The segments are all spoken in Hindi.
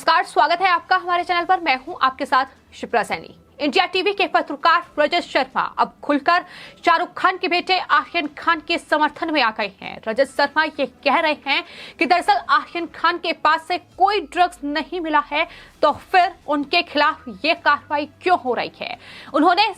नमस्कार, स्वागत है आपका हमारे चैनल पर। मैं हूं आपके साथ शिप्रा सैनी। इंडिया टीवी के पत्रकार रजत शर्मा अब खुलकर शाहरुख खान के बेटे आर्यन खान के समर्थन में आ गए हैं। रजत शर्मा ये कह रहे हैं कि दरअसल आर्यन खान के पास से कोई ड्रग्स नहीं मिला है, तो फिर उनके खिलाफ ये कार्रवाई क्यों हो रही है। उन्होंने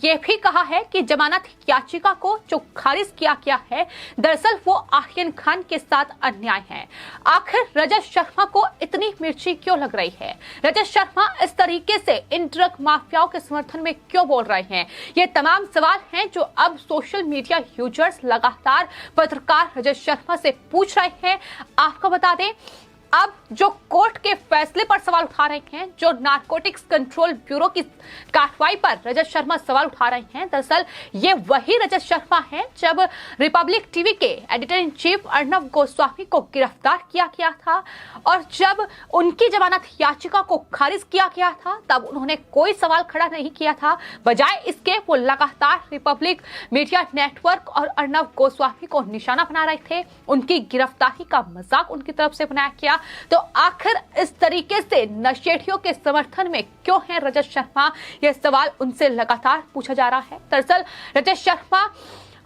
ये भी कहा है कि जमानत याचिका को जो खारिज किया गया है, दरअसल वो आर्यन खान के साथ अन्याय है। आखिर रजत शर्मा को इतनी मिर्ची क्यों लग रही है? रजत शर्मा इस तरीके से इन ड्रग माफियाओं के समर्थन में क्यों बोल रहे हैं? ये तमाम सवाल हैं जो अब सोशल मीडिया यूजर्स लगातार पत्रकार रजत शर्मा से पूछ रहे हैं। आपको बता दें, अब जो कोर्ट के फैसले पर सवाल उठा रहे हैं, जो नारकोटिक्स कंट्रोल ब्यूरो की कार्रवाई पर रजत शर्मा सवाल उठा रहे हैं, दरअसल ये वही रजत शर्मा है जब रिपब्लिक टीवी के editor in chief Arnab Goswami को गिरफ्तार किया गया था और जब उनकी जमानत याचिका को खारिज किया गया था, तब उन्होंने कोई सवाल खड़ा नहीं किया था। बजाय इसके वो लगातार रिपब्लिक मीडिया नेटवर्क और अर्नब गोस्वामी को निशाना बना रहे थे। उनकी गिरफ्तारी का मजाक उनकी तरफ से बनाया गया। तो आखिर इस तरीके से नशेड़ियों के समर्थन में क्यों है रजत शर्मा? यह सवाल उनसे लगातार पूछा जा रहा है। दरअसल रजत शर्मा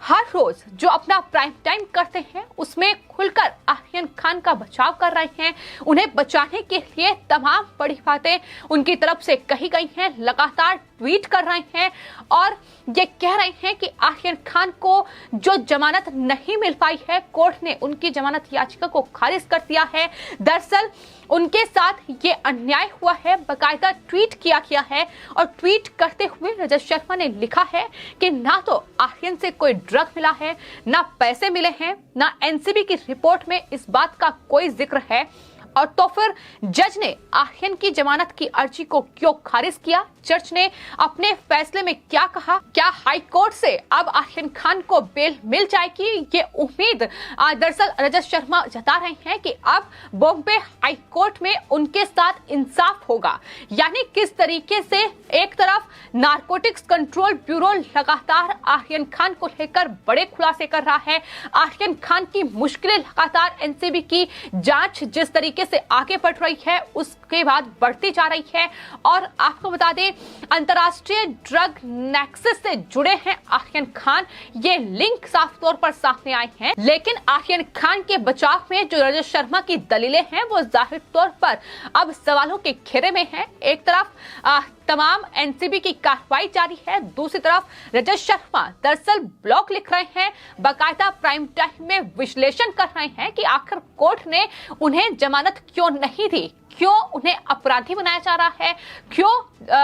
हर रोज जो अपना प्राइम टाइम करते हैं, उसमें खुलकर आर्यन खान का बचाव कर रहे हैं। उन्हें बचाने के लिए तमाम बड़ी बातें उनकी तरफ से कही गई हैं, लगातार ट्वीट कर रहे हैं और ये कह रहे हैं कि आर्यन खान को जो जमानत नहीं मिल पाई है, कोर्ट ने उनकी जमानत याचिका को खारिज कर दिया है। दरअसल उनके साथ ये अन्याय हुआ है, बकायदा ट्वीट किया गया है और ट्वीट करते हुए रजत शर्मा ने लिखा है कि ना तो आर्यन से कोई ड्रग मिला है, ना पैसे मिले हैं, ना एनसीबी की रिपोर्ट में इस बात का कोई जिक्र है। और तो फिर जज ने आर्यन की जमानत की अर्जी को क्यों खारिज किया? जज ने अपने फैसले में क्या कहा? क्या हाई कोर्ट से अब आर्यन खान को बेल मिल जाएगी? ये उम्मीद दरअसल रजत शर्मा जता रहे हैं कि अब बॉम्बे हाई कोर्ट में उनके साथ इंसाफ होगा। यानी किस तरीके से एक तरफ नारकोटिक्स कंट्रोल ब्यूरो लगातार आर्यन खान को लेकर बड़े खुलासे कर रहा है, आर्यन खान की मुश्किलें लगातार एनसीबी की जांच जिस तरीके से आगे बढ़ रही है, उसके बाद बढ़ती जा रही है। और आपको बता दें, अंतर्राष्ट्रीय ड्रग नेक्सस से जुड़े हैं आर्यन खान, ये लिंक साफ तौर पर सामने आए हैं। लेकिन आर्यन खान के बचाव में जो रजत शर्मा की दलीलें हैं, वो जाहिर तौर पर अब सवालों के घेरे में है। एक तरफ तमाम एनसीबी की कार्रवाई जारी है, दूसरी तरफ रजत शर्मा दरअसल ब्लॉग लिख रहे हैं, बाकायदा प्राइम टाइम में विश्लेषण कर रहे हैं कि आखिर कोर्ट ने उन्हें जमानत क्यों नहीं दी, क्यों उन्हें अपराधी बनाया जा रहा है, क्यों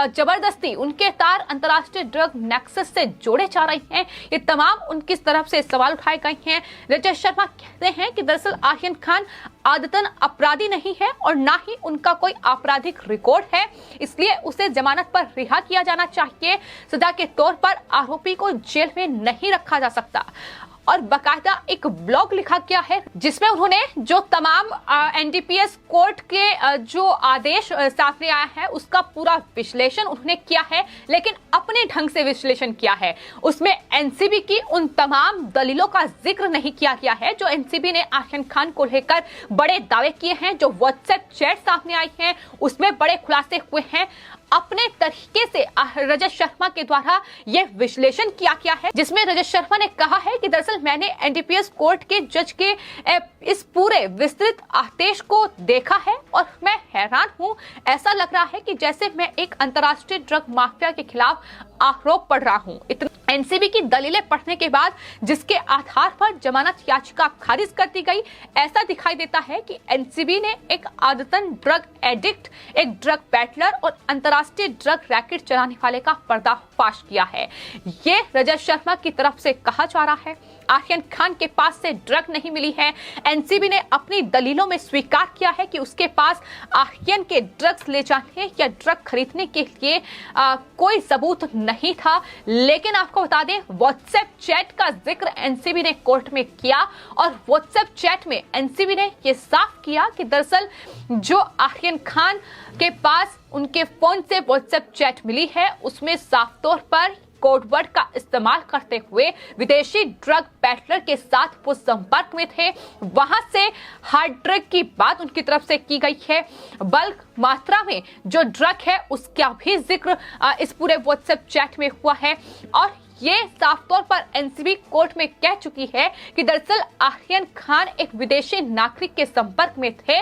जबरदस्ती उनके तार अंतर्राष्ट्रीय ड्रग नेक्सस से जोड़े जा रहे हैं। ये तमाम उनकी तरफ से सवाल उठाए गए हैं। रजत शर्मा कहते हैं कि दरअसल आर्यन खान आदतन अपराधी नहीं है और ना ही उनका कोई आपराधिक रिकॉर्ड है, इसलिए उसे जमानत पर रिहा किया जाना चाहिए। सजा के तौर पर आरोपी को जेल में नहीं रखा जा सकता। और बाकायदा एक ब्लॉग लिखा गया है जिसमें उन्होंने जो तमाम एनडीपीएस कोर्ट के जो आदेश सामने आया है, उसका पूरा विश्लेषण उन्होंने किया है, लेकिन अपने ढंग से विश्लेषण किया है। उसमें एनसीबी की उन तमाम दलीलों का जिक्र नहीं किया गया है जो एनसीबी ने आर्यन खान को लेकर बड़े दावे किए हैं। जो व्हाट्सएप चैट सामने आई हैं, उसमें बड़े खुलासे हुए हैं। अपने तरीके से रजत शर्मा के द्वारा यह विश्लेषण किया गया है, जिसमें रजत शर्मा ने कहा है कि दरअसल मैंने एनडीपीएस कोर्ट के जज के इस पूरे विस्तृत आदेश को देखा है और मैं हैरान हूं। ऐसा लग रहा है कि जैसे मैं एक अंतर्राष्ट्रीय ड्रग माफिया के खिलाफ आरोप पढ़ रहा हूं। एनसीबी की दलीलें पढ़ने के बाद जिसके आधार पर जमानत याचिका खारिज कर दी गई, ऐसा दिखाई देता है कि एनसीबी ने एक आदतन ड्रग एडिक्ट, एक ड्रग बैटलर और अंतर्राष्ट्रीय ड्रग रैकेट चलाने वाले का पर्दाफाश किया है। ये रजत शर्मा की तरफ से कहा जा रहा है। आर्यन खान के पास से ड्रग नहीं मिली है। एनसीबी ने अपनी दलीलों में स्वीकार किया है कि उसके पास आर्यन के ड्रग्स ले जाने या ड्रग खरीदने के लिए कोई सबूत नहीं था। लेकिन आपको बता दें, व्हाट्सएप चैट का जिक्र एनसीबी ने कोर्ट में किया और व्हाट्सएप चैट में एनसीबी ने यह साफ किया कि दरअसल जो आर्यन खान के पास उनके फोन से व्हाट्सएप चैट मिली है, उसमें साफ तौर पर कोडवर्ड का इस्तेमाल करते हुए विदेशी ड्रग पेडलर के साथ वो संपर्क में थे। वहां से हार्ड ड्रग की बात उनकी तरफ से की गई है। बल्क मात्रा में जो ड्रग है उसका भी जिक्र इस पूरे व्हाट्सएप चैट में हुआ है और ये साफ तौर पर एनसीबी कोर्ट में कह चुकी है कि दरअसल आर्यन खान एक विदेशी नागरिक के संपर्क में थे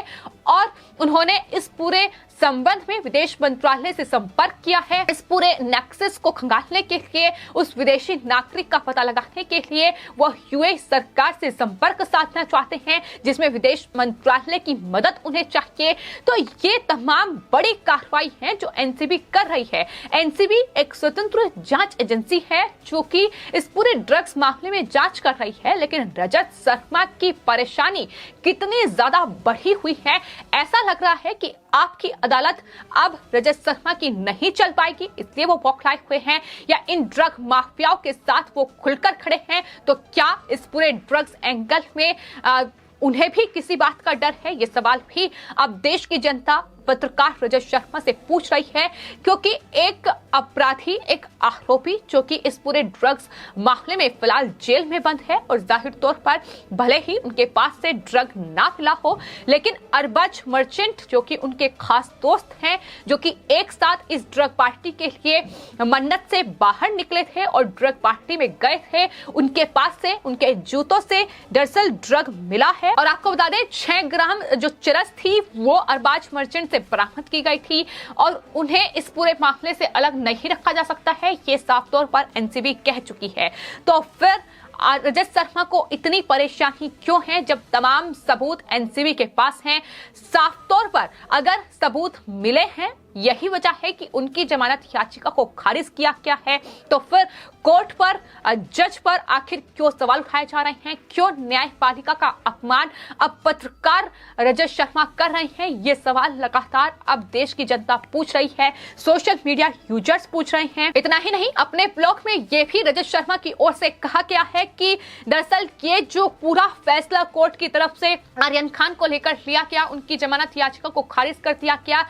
और उन्होंने इस पूरे संबंध में विदेश मंत्रालय से संपर्क किया है। इस पूरे नेक्सस को खंगालने के लिए, उस विदेशी नागरिक का पता लगाने के लिए वो यूएई सरकार से संपर्क साधना चाहते हैं, जिसमें विदेश मंत्रालय की मदद उन्हें चाहिए। तो ये तमाम बड़ी कार्रवाई है जो एनसीबी कर रही है। एनसीबी एक स्वतंत्र जांच एजेंसी है जो कि इस पूरे ड्रग्स मामले में जांच कर रही है, लेकिन रजत शर्मा की परेशानी कितनी ज्यादा बढ़ी हुई है, ऐसा लग रहा है कि आपकी अदालत अब रजत शर्मा की नहीं चल पाएगी, इसलिए वो बौखलाए हुए हैं या इन ड्रग माफियाओं के साथ वो खुलकर खड़े हैं। तो क्या इस पूरे ड्रग्स एंगल में उन्हें भी किसी बात का डर है? ये सवाल भी अब देश की जनता पत्रकार रजत शर्मा से पूछ रही है, क्योंकि एक अपराधी, एक आरोपी जो कि इस पूरे ड्रग्स मामले में फिलहाल जेल में बंद है और जाहिर तौर पर भले ही उनके पास से ड्रग ना मिला हो, लेकिन अरबाज मर्चेंट जो कि उनके खास दोस्त हैं, जो कि एक साथ इस ड्रग पार्टी के लिए मन्नत से बाहर निकले थे और ड्रग पार्टी में गए थे, उनके पास से, उनके जूतों से दरअसल ड्रग मिला है। और आपको बता दें 6 ग्राम जो चरस थी वो अरबाज मर्चेंट से बरामद की गई थी और उन्हें इस पूरे मामले से अलग नहीं रखा जा सकता है, ये साफ तौर पर एनसीबी कह चुकी है। तो फिर रजत शर्मा को इतनी परेशानी क्यों है जब तमाम सबूत एनसीबी के पास हैं? साफ तौर पर अगर सबूत मिले हैं, यही वजह है कि उनकी जमानत याचिका को खारिज किया गया है। तो फिर कोर्ट पर, जज पर आखिर क्यों सवाल उठाए जा रहे हैं? क्यों न्यायपालिका का अपमान अब पत्रकार रजत शर्मा कर रहे हैं? ये सवाल लगातार अब देश की जनता पूछ रही है, सोशल मीडिया यूजर्स पूछ रहे हैं। इतना ही नहीं, अपने ब्लॉग में ये भी रजत शर्मा की ओर से कहा गया है कि दरअसल ये जो पूरा फैसला कोर्ट की तरफ से आर्यन खान को लेकर लिया गया, उनकी जमानत याचिका को खारिज कर दिया गया,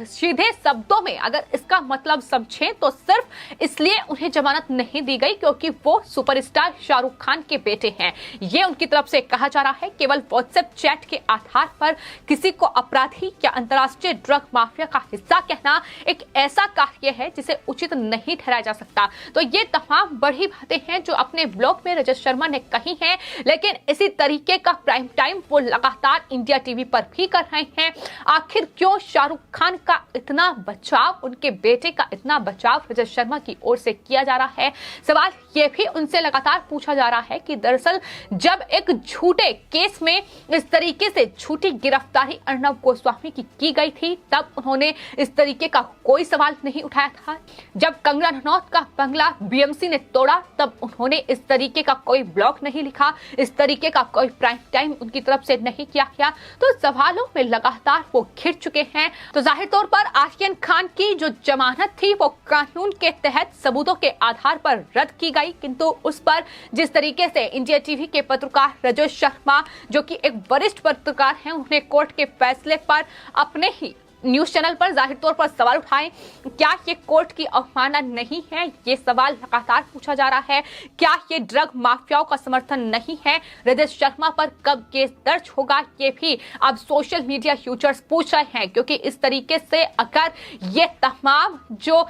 सीधे शब्दों में अगर इसका मतलब समझें तो सिर्फ इसलिए उन्हें जमानत नहीं दी गई क्योंकि वो सुपरस्टार शाहरुख खान के बेटे हैं। ये उनकी तरफ से कहा जा रहा है। केवल व्हाट्सएप चैट के आधार पर किसी को अपराधी या अंतर्राष्ट्रीय ड्रग माफिया का हिस्सा कहना एक ऐसा कार्य है जिसे उचित नहीं ठहराया जा सकता। तो ये तमाम बड़ी बातें हैं जो अपने ब्लॉग में रजत शर्मा ने कही हैं, लेकिन इसी तरीके का प्राइम टाइम वो लगातार इंडिया टीवी पर भी कर रहे हैं। आखिर क्यों शाहरुख खान का इतना बचाव, उनके बेटे का इतना बचाव रजत शर्मा की ओर से किया जा रहा है? सवाल ये भी उनसे लगातार पूछा जा रहा है कि दरअसल जब एक झूठे केस में इस तरीके से झूठी गिरफ्तारी अर्नब गोस्वामी की गई थी, तब उन्होंने इस तरीके का कोई सवाल नहीं उठाया था। जब कंगना रनौत का बंगला बीएमसी ने तोड़ा, तब उन्होंने इस तरीके का कोई ब्लॉग नहीं लिखा, इस तरीके का कोई प्राइम टाइम उनकी तरफ से नहीं किया गया। तो सवालों में लगातार वो घिर चुके हैं। तो जाहिर तौर पर आर्यन खान की जो जमानत थी वो कानून के तहत सबूतों के आधार पर रद्द की गई, किंतु उस पर जिस तरीके से इंडिया टीवी के पत्रकार रजत शर्मा, जो कि एक वरिष्ठ पत्रकार हैं, उन्हें कोर्ट के फैसले पर अपने ही न्यूज चैनल पर जाहिर तौर पर सवाल उठाए, क्या ये कोर्ट की अवमानना नहीं है? ये सवाल लगातार पूछा जा रहा है। क्या ये ड्रग माफियाओं का समर्थन नहीं है? रजत शर्मा पर कब केस दर्ज होगा? ये भी अब सोशल मीडिया यूजर्स पूछ रहे हैं, क्योंकि इस तरीके से अगर ये तमाम जो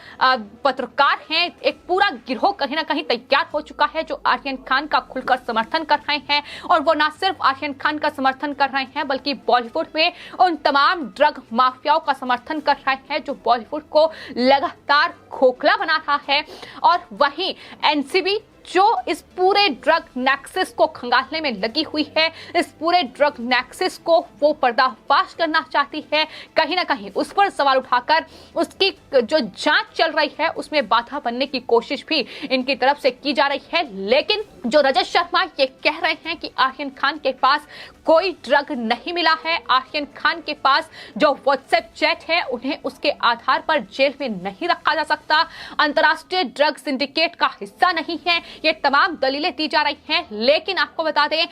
पत्रकार हैं, एक पूरा गिरोह कहीं ना कहीं तैयार हो चुका है जो आर्यन खान का खुलकर समर्थन कर रहे हैं, और वो न सिर्फ आर्यन खान का समर्थन कर रहे हैं बल्कि बॉलीवुड में उन तमाम ड्रग माफियाओं का समर्थन कर रहे हैं जो बॉलीवुड को लगातार खोखला बना रहा है। और वहीं एनसीबी जो इस पूरे ड्रग नेक्सस को खंगालने में लगी हुई है, इस पूरे ड्रग नेक्सस को वो पर्दाफाश करना चाहती है, कहीं ना कहीं उस पर सवाल उठाकर उसकी जो जांच चल रही है उसमें बाधा बनने की कोशिश भी इनकी तरफ से की जा रही है। लेकिन जो रजत शर्मा ये कह रहे हैं कि आर्यन खान के पास कोई ड्रग नहीं मिला है, आर्यन खान के पास जो व्हाट्सएप चैट है उन्हें उसके आधार पर जेल में नहीं रखा जा सकता, अंतर्राष्ट्रीय ड्रग सिंडिकेट का हिस्सा नहीं है, ये तमाम दलीलें दी जा रही हैं। लेकिन आपको बता दें,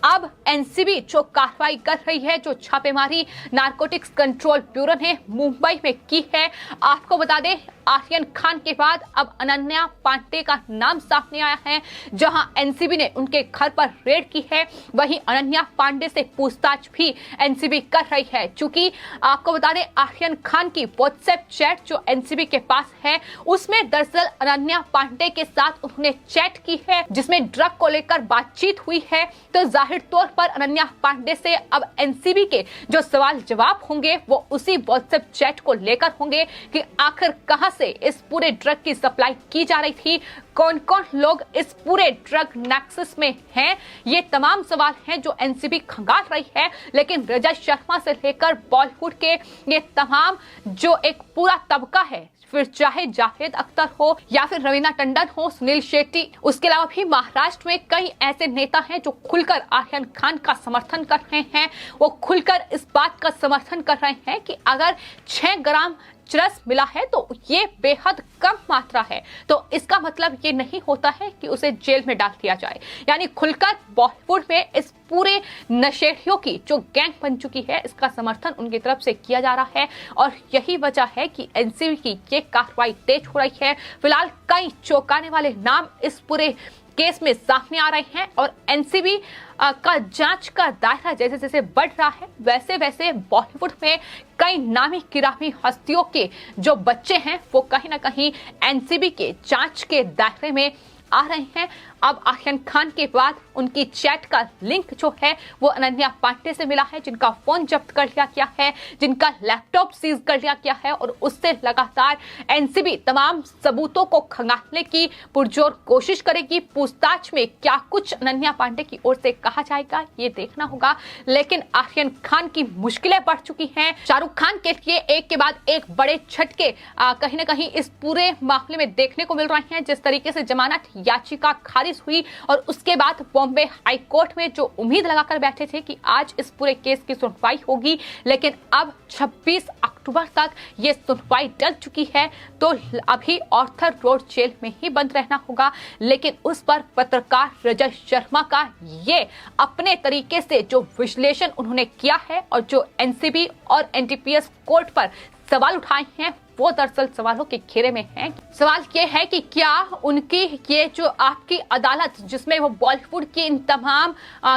अब एनसीबी जो कार्रवाई कर रही है, जो छापेमारी नारकोटिक्स कंट्रोल ब्यूरो ने मुंबई में की है, आपको बता दें आर्यन खान के बाद अब अनन्या पांडे का नाम सामने आया है। जहां एनसीबी ने उनके घर पर रेड की है, वहीं अनन्या पांडे से पूछताछ भी एनसीबी कर रही है। चूंकि आपको बता दें आर्यन खान की व्हाट्सएप चैट जो एनसीबी के पास है, उसमें दरअसल अनन्या पांडे के साथ उन्होंने चैट की है, जिसमें ड्रग को लेकर बातचीत हुई है। तो जाहिर तौर पर अनन्या पांडे से अब एनसीबी के जो सवाल जवाब होंगे वो उसी व्हाट्सएप चैट को लेकर होंगे कि आखिर कहां से इस पूरे ड्रग की सप्लाई की जा रही थी, कौन कौन लोग इस पूरे ड्रग नेक्सस में हैं। ये तमाम सवाल हैं जो एनसीबी खंगाल रही है। लेकिन रजत शर्मा से लेकर बॉलीवुड के ये तमाम जो एक पूरा तबका है, फिर चाहे जावेद अख्तर हो या फिर रवीना टंडन हो, सुनील शेट्टी, उसके अलावा भी महाराष्ट्र में कई ऐसे नेता हैं जो खुलकर आर्यन खान का समर्थन कर रहे हैं। वो खुलकर इस बात का समर्थन कर रहे हैं कि अगर 6 ग्राम चरस मिला है तो ये बेहद कम मात्रा है, तो इसका मतलब ये नहीं होता है कि उसे जेल में डाल दिया जाए। यानी खुलकर बॉलीवुड में इस पूरे नशेड़ियों की जो गैंग बन चुकी है, इसका समर्थन उनकी तरफ से किया जा रहा है। और यही वजह है कि एनसीबी की ये कार्रवाई तेज हो रही है। फिलहाल कई चौंकाने वाले नाम इस पूरे केस में सामने आ रहे हैं और एनसीबी का जांच का दायरा जैसे जैसे बढ़ रहा है, वैसे वैसे बॉलीवुड में कई नामी गिरामी हस्तियों के जो बच्चे हैं वो कहीं ना कहीं एनसीबी के जांच के दायरे में आ रहे हैं। अब आर्यन खान के बाद उनकी चैट का लिंक जो है वो अनन्या पांडे से मिला है, जिनका फोन जब्त कर लिया गया है, जिनका लैपटॉप सीज कर लिया गया है। और उससे लगातार एनसीबी तमाम सबूतों को खंगालने की पुरजोर कोशिश करेगी। पूछताछ में क्या कुछ अनन्या पांडे की ओर से कहा जाएगा ये देखना होगा। लेकिन आर्यन खान की मुश्किलें बढ़ चुकी हैं। शाहरुख खान के लिए एक के बाद एक बड़े झटके कहीं ना कहीं इस पूरे मामले में देखने को मिल रहे हैं। जिस तरीके से जमानत याचिका खारिज हुई और उसके बाद बॉम्बे हाई कोर्ट में जो उम्मीद लगाकर बैठे थे कि आज इस पूरे केस की सुनवाई होगी, लेकिन अब 26 अक्टूबर तक ये सुनवाई टल चुकी है। तो अभी ऑर्थर रोड जेल में ही बंद रहना होगा। लेकिन उस पर पत्रकार रजत शर्मा का ये अपने तरीके से जो विश्लेषण उन्होंने किया है और जो एनसीबी और एनडीपीएस कोर्ट पर सवाल उठाए हैं, वो दरअसल सवालों के घेरे में है। सवाल ये है कि क्या उनकी ये जो आपकी अदालत जिसमें वो बॉलीवुड के इन तमाम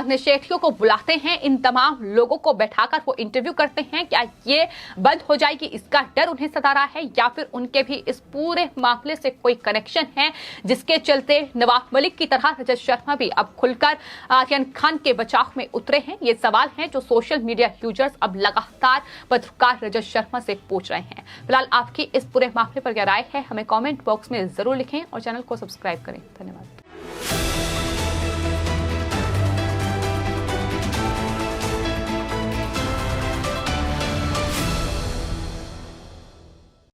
नशेड़ियों को बुलाते हैं, इन तमाम लोगों को बैठाकर वो इंटरव्यू करते हैं, क्या ये बंद हो जाएगी, इसका डर उन्हें सता रहा है, या फिर उनके भी इस पूरे मामले से कोई कनेक्शन है जिसके चलते नवाब मलिक की तरह रजत शर्मा भी अब खुलकर आर्यन खान के बचाव में उतरे हैं। ये सवाल हैं जो सोशल मीडिया यूजर्स अब लगातार पत्रकार रजत शर्मा से पूछ रहे हैं। फिलहाल आपकी इस पूरे मामले पर क्या राय है, हमें कमेंट बॉक्स में जरूर लिखें और चैनल को सब्सक्राइब करें। धन्यवाद।